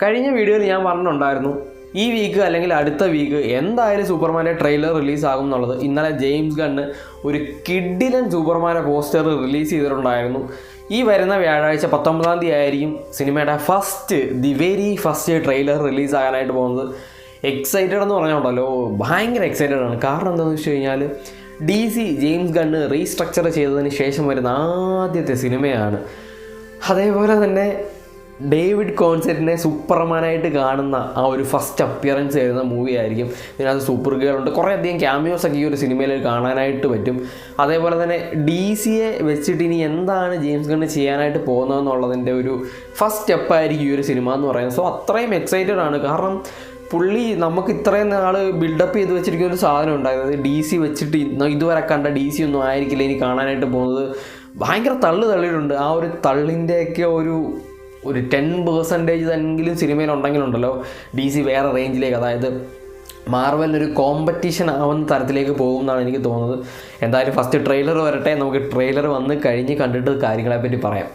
കഴിഞ്ഞ വീഡിയോയിൽ ഞാൻ പറഞ്ഞിട്ടുണ്ടായിരുന്നു ഈ വീക്ക് അല്ലെങ്കിൽ അടുത്ത വീക്ക് എന്തായാലും സൂപ്പർമാൻ്റെ ട്രെയിലർ റിലീസാകും എന്നുള്ളത്. ഇന്നലെ ജെയിംസ് ഗണ്ണ് ഒരു കിഡിലൻ സൂപ്പർമാൻ്റെ പോസ്റ്റർ റിലീസ് ചെയ്തിട്ടുണ്ടായിരുന്നു. ഈ വരുന്ന വ്യാഴാഴ്ച 19-ാം തീയതി ആയിരിക്കും സിനിമയുടെ ദി വെരി ഫസ്റ്റ് ട്രെയിലർ റിലീസാകാനായിട്ട് പോകുന്നത്. എക്സൈറ്റഡ് എന്ന് പറഞ്ഞുകൊണ്ടല്ലോ, ഭയങ്കര എക്സൈറ്റഡ് ആണ്. കാരണം എന്താണെന്ന് വെച്ച് കഴിഞ്ഞാൽ DC ജെയിംസ് ഗണ്ണ് റീസ്ട്രക്ചർ ചെയ്തതിന് ശേഷം വരുന്ന ആദ്യത്തെ സിനിമയാണ്. അതേപോലെ തന്നെ ഡേവിഡ് കോൺസെറ്റിനെ സൂപ്പർമാനായിട്ട് കാണുന്ന ആ ഒരു ഫസ്റ്റ് അപ്പിയറൻസ് വരുന്ന മൂവി ആയിരിക്കും. ഇതിനകത്ത് സൂപ്പർ ഗേളുണ്ട്, കുറേയധികം ക്യാമിയോസൊക്കെ ഈ ഒരു സിനിമയിൽ കാണാനായിട്ട് പറ്റും. അതേപോലെ തന്നെ DCയെ വെച്ചിട്ട് ഇനി എന്താണ് ജെയിംസ് ഗണ്ണ് ചെയ്യാനായിട്ട് പോകുന്നതെന്നുള്ളതിൻ്റെ ഒരു ഫസ്റ്റ് സ്റ്റെപ്പായിരിക്കും ഈ ഒരു സിനിമ എന്ന് പറയുന്നത്. സോ അത്രയും എക്സൈറ്റഡ് ആണ്. കാരണം പുള്ളി നമുക്ക് ഇത്രയും നാൾ ബിൽഡപ്പ് ചെയ്ത് വെച്ചിരിക്കുന്ന ഒരു സാധനം ഉണ്ടായത് DC വെച്ചിട്ട് ഇതുവരെ കണ്ട DC ഒന്നും ആയിരിക്കില്ല ഇനി കാണാനായിട്ട് പോകുന്നത്. ഭയങ്കര തള്ളിയിട്ടുണ്ട്. ആ ഒരു തള്ളിൻ്റെയൊക്കെ ഒരു 10% എങ്കിലും സിനിമയിലുണ്ടെങ്കിലുണ്ടല്ലോ DC വേറെ റേഞ്ചിലേക്ക്, അതായത് മാർവലിനൊരു കോമ്പറ്റീഷൻ ആവുന്ന തരത്തിലേക്ക് പോകും എന്നാണ് എനിക്ക് തോന്നുന്നത്. എന്തായാലും ഫസ്റ്റ് ട്രെയിലർ വരട്ടെ, നമുക്ക് ട്രെയിലർ വന്ന് കഴിഞ്ഞ് കണ്ടിട്ട് കാര്യങ്ങളെപ്പറ്റി പറയാം.